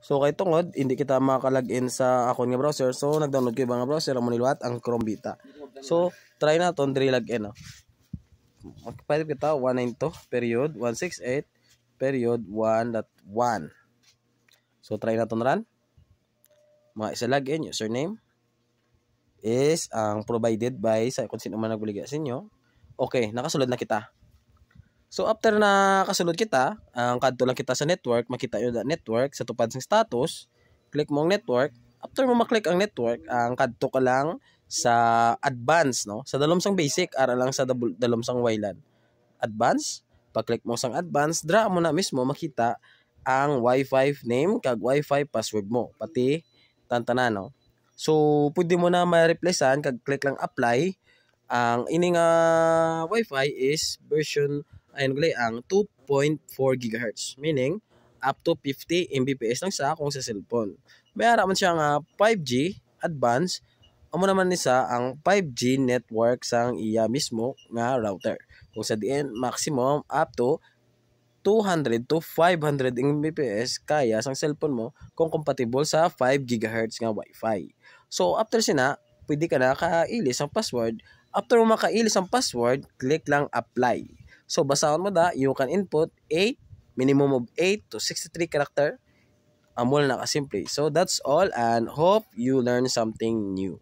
So kay tungod hindi kita maka-login sa akon nga browser, so nag-download ko ibang browser amo niliwat ang Chrome Beta. So try naton diri login no. Magpalit kita 192 period 168 period 1.1. So try naton run. Mga isa login username is ang provided by sa kung sino man nagbuliga sa inyo. Okay, nakasulod na kita. So after na kasulod kita, ang kadto lang kita sa network, makita nyo na network sa tupad ng status, click mo ang network. After mo maklik ang network, ang kadto ka lang sa advanced, no? Sa dalumsang basic, ara lang sa dalumsang WLAN. Advanced, pag-click mo sang advanced, dra mo na mismo makita ang Wi-Fi name kag Wi-Fi password mo, pati tantanan, no? So pwede mo na ma-replacean kag click lang apply. Ang ining Wi-Fi is version ayun gali ang 2.4 GHz, meaning up to 50 Mbps lang sa akong sa cellphone. Mayara man siya nga 5G advanced, amo naman nisa ang 5G network sang iya mismo nga router. Kung sa diin maximum up to 200 to 500 Mbps kaya sang cellphone mo kung compatible sa 5 GHz nga Wi-Fi. So after sina, pwede ka na kailis ang password. After mo makailis ang password, click lang apply. So basahan mo da, you can input 8, minimum of 8 to 63 character. Amol na kasimple. So that's all and hope you learn something new.